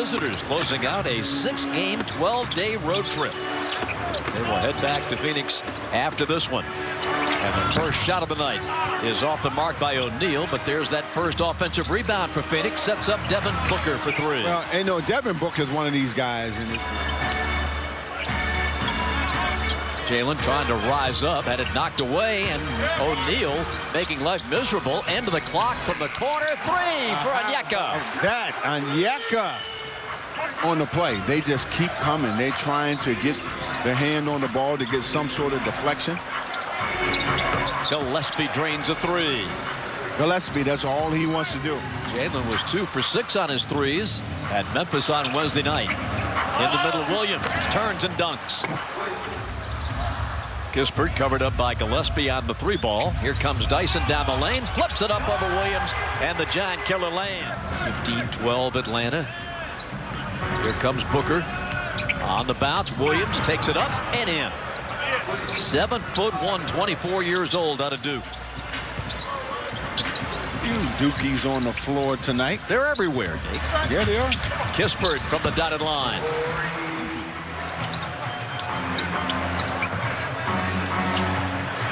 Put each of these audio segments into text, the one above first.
visitors closing out a 6-game, 12-day road trip. They will head back to Phoenix after this one. And the first shot of the night is off the mark by O'Neal, but there's that first offensive rebound for Phoenix. Sets up Devin Booker for 3. Well, and no, Devin Booker is one of these guys in this league. Jalen trying to rise up, had it knocked away, and O'Neal making life miserable. End of the clock from the corner. 3 for Onyeka. That Onyeka on the play. They just keep coming. They're trying to get their hand on the ball to get some sort of deflection. Gillespie drains a 3. Gillespie, that's all he wants to do. Jalen was 2 for 6 on his threes at Memphis on Wednesday night. In the middle, Williams turns and dunks. Kispert covered up by Gillespie on the 3 ball. Here comes Dyson down the lane, flips it up over Williams, and the giant killer land. 15-12 Atlanta. Here comes Booker on the bounce. Williams takes it up and in. 7'1", 24 years old out of Duke. Few Dukies on the floor tonight. They're everywhere, Nick. Yeah, they are. Kispert from the dotted line.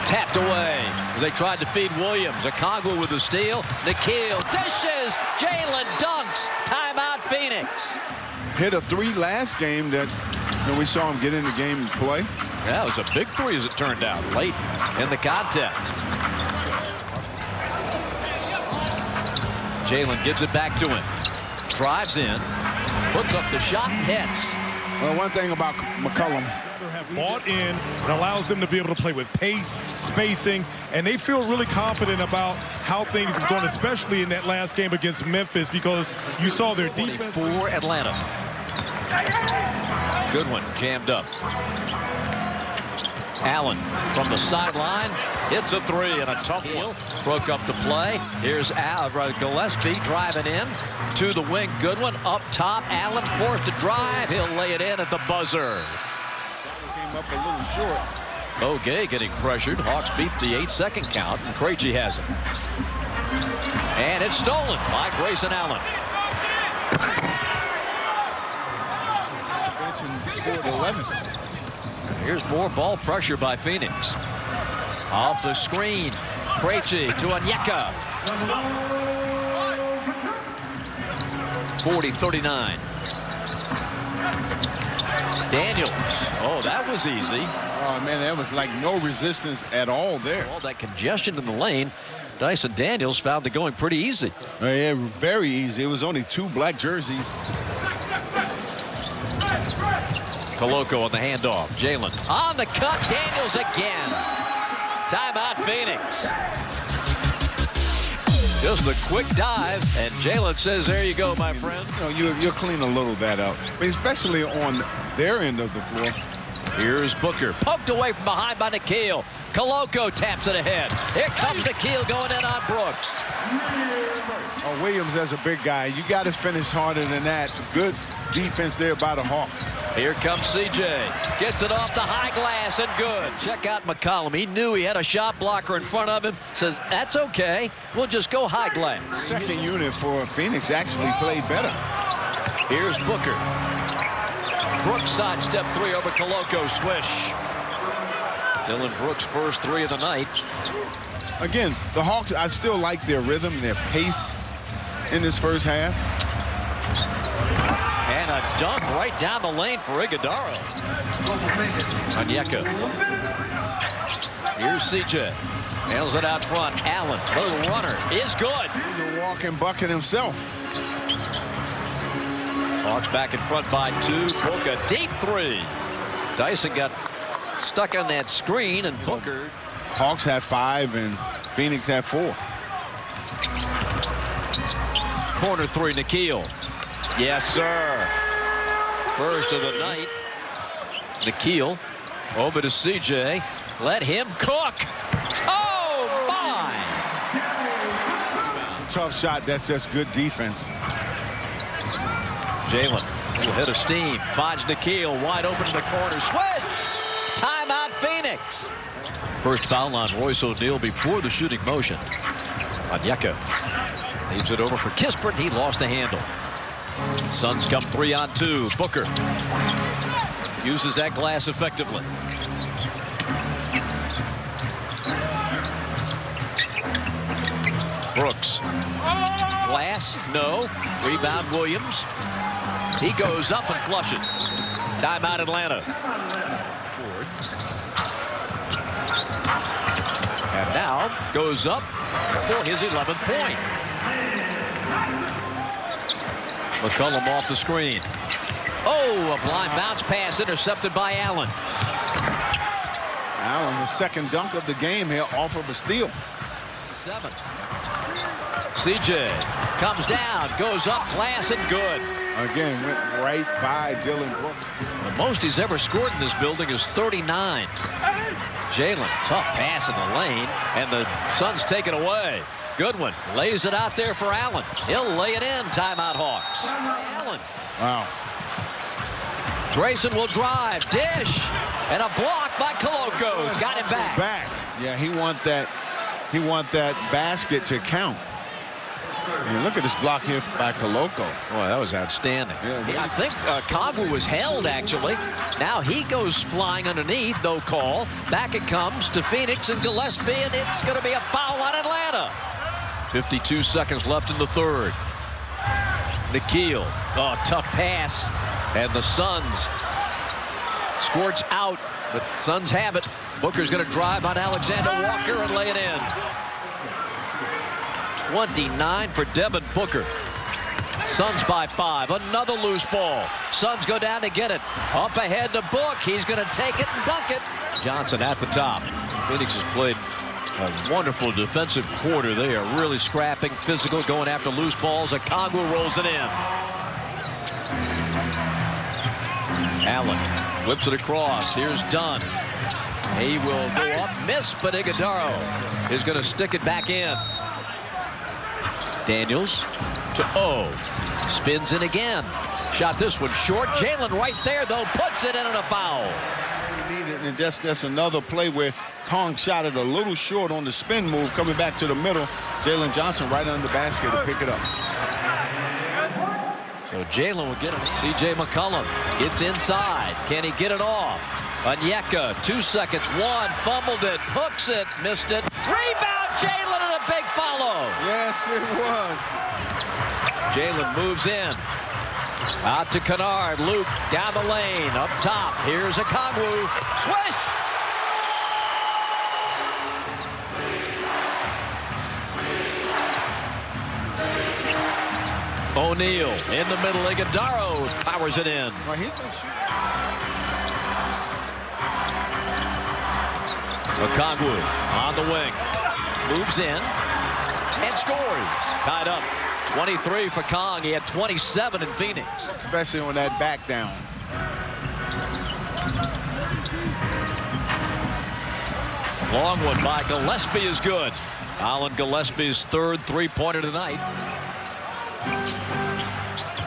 Tapped away as they tried to feed Williams. Okongwu with the steal. Nikhil dishes. Jalen dunks. Timeout Phoenix. Hit a 3 last game that we saw him get in the game and play. Yeah, it was a big 3 as it turned out late in the contest. Jalen gives it back to him. Drives in. Puts up the shot and hits. Well, one thing about McCollum. Bought in and allows them to be able to play with pace, spacing, and they feel really confident about how things are going, especially in that last game against Memphis, because you saw their defense. For Atlanta. Good one, jammed up. Allen from the sideline hits a 3 and a tough one. Broke up the play. Here's Gillespie driving in to the wing. Good one up top. Allen forced to drive. He'll lay it in at the buzzer. Up a little short. Ogay getting pressured. Hawks beat the 8-second count, and Krejci has it. And it's stolen by Grayson Allen. Here's more ball pressure by Phoenix. Off the screen. Krejci to Onyeka. 40-39. Daniels. Oh, that was easy. Oh, man, that was like no resistance at all there. All that congestion in the lane. Dyson Daniels found it going pretty easy. Yeah, very easy. It was only 2 black jerseys. Koloko on the handoff. Jalen on the cut. Daniels again. Timeout Phoenix. Just a quick dive, and Jalen says, there you go, my friend. You'll clean a little of that out, especially on their end of the floor. Here's Booker. Poked away from behind by Nikhil. Koloko taps it ahead. Here comes Nikhil going in on Brooks. Oh, Williams as a big guy. You got to finish harder than that. Good defense there by the Hawks. Here comes CJ. Gets it off the high glass and good. Check out McCollum. He knew he had a shot blocker in front of him. Says, that's okay. We'll just go high glass. Second unit for Phoenix actually played better. Here's Booker. Brooks sidestep 3 over Koloko. Swish. Dylan Brooks' first 3 of the night. Again, the Hawks, I still like their rhythm, their pace in this first half. And a dunk right down the lane for Iguodala. Onyeka. Here's CJ. Nails it out front. Allen, little runner, is good. He's a walking bucket himself. Hawks back in front by 2. Booker, deep 3. Dyson got stuck on that screen, and Booker. Hawks had 5, and Phoenix had 4. Corner 3, Nikhil. Yes, sir. First of the night. Nikhil over to CJ. Let him cook. Oh, my. Tough shot. That's just good defense. Jalen will hit a steam. Finds Nikhil wide open in the corner. Switch. Timeout Phoenix. First foul on Royce O'Neal before the shooting motion. Onyeka leaves it over for Kispert. He lost the handle. Suns come 3-on-2. Booker uses that glass effectively. Brooks. Glass, no. Rebound Williams. He goes up and flushes. Timeout Atlanta. And now goes up for his 11th point. McCollum off the screen. Oh, a blind bounce pass intercepted by Allen. Allen, the second dunk of the game here off of a steal. 7. CJ comes down, goes up, glass and good. Again, went right by Dylan Brooks. The most he's ever scored in this building is 39. Jalen, tough pass in the lane, and the Suns take it away. Goodwin lays it out there for Allen. He'll lay it in. Timeout Hawks. Allen. Wow. Grayson will drive. Dish. And a block by Koloko. Got him back. Yeah, he want that basket to count. And look at this block here by Koloko. Boy, that was outstanding. Yeah, I think Kagwu was held, actually. Now he goes flying underneath. No call. Back it comes to Phoenix and Gillespie, and it's going to be a foul on Atlanta. 52 seconds left in the third. Nikhil. Oh, tough pass. And the Suns squirts out. The Suns have it. Booker's going to drive on Alexander Walker and lay it in. 29 for Devin Booker. Suns by 5. Another loose ball. Suns go down to get it. Up ahead to Book. He's going to take it and dunk it. Johnson at the top. Phoenix has played a wonderful defensive quarter. They are really scrapping, physical, going after loose balls. Okongwu rolls it in. Allen whips it across. Here's Dunn. He will go up, miss, but Iguodaro is going to stick it back in. Daniels to O. Spins in again. Shot this one short. Jalen right there, though, puts it in and a foul. And that's another play where Kong shot it a little short on the spin move, coming back to the middle. Jalen Johnson right under the basket to pick it up. So Jalen will get it. C.J. McCollum gets inside. Can he get it off? Onyeka, 2 seconds. One, fumbled it, hooks it, missed it. Rebound, Jalen, and a big follow. Yes, it was. Jalen moves in. Out to Kennard. Luke down the lane. Up top. Here's Okongwu. Swish! O'Neal in the middle. Iguodaro powers it in. Well, he's been shooting. Okongwu on the wing. Moves in and scores. Tied up. 23 for Kong. He had 27 in Phoenix. Especially on that back down. Long one by Gillespie is good. Alan Gillespie's third three-pointer tonight.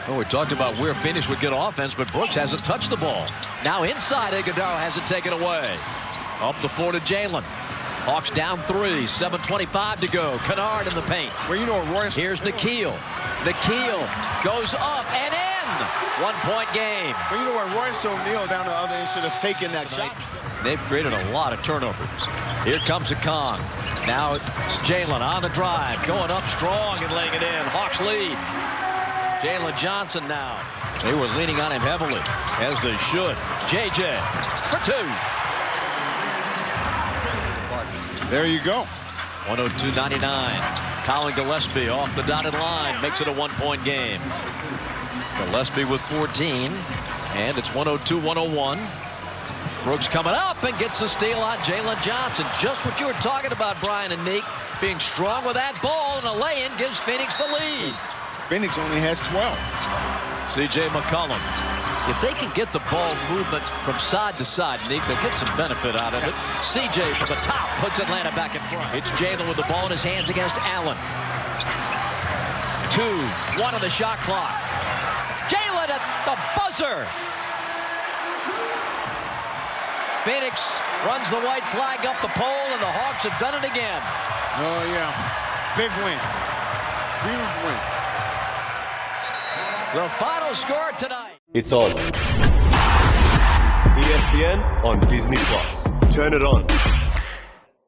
Well, we talked about where Phoenix would get offense, but Brooks hasn't touched the ball. Now inside, Iguodaro has it taken away. Up the floor to Jalen. Hawks down 3, 7:25 to go. Kennard in the paint. Well, you know, Royce. Here's Nikhil. Nikhil goes up and in. 1-point game. Well, you know what, Royce O'Neal down the other end should have taken that shot. They've created a lot of turnovers. Here comes a Kong. Now it's Jalen on the drive, going up strong and laying it in. Hawks lead. Jalen Johnson now. They were leaning on him heavily, as they should. JJ for 2. There you go. 102-99. Colin Gillespie off the dotted line makes it a 1-point game. Gillespie with 14, and it's 102-101. Brooks coming up and gets a steal on Jalen Johnson. Just what you were talking about, Brian and Nick. Being strong with that ball, and a lay-in gives Phoenix the lead. Phoenix only has 12. C.J. McCollum. If they can get the ball movement from side to side, Nick, they'll get some benefit out of it. C.J. from the top puts Atlanta back in front. It's Jalen with the ball in his hands against Allen. 2, 1 on the shot clock. Jalen at the buzzer. Phoenix runs the white flag up the pole, and the Hawks have done it again. Oh, yeah. Big win. Huge win. The final score tonight. It's on. ESPN on Disney+. Turn it on.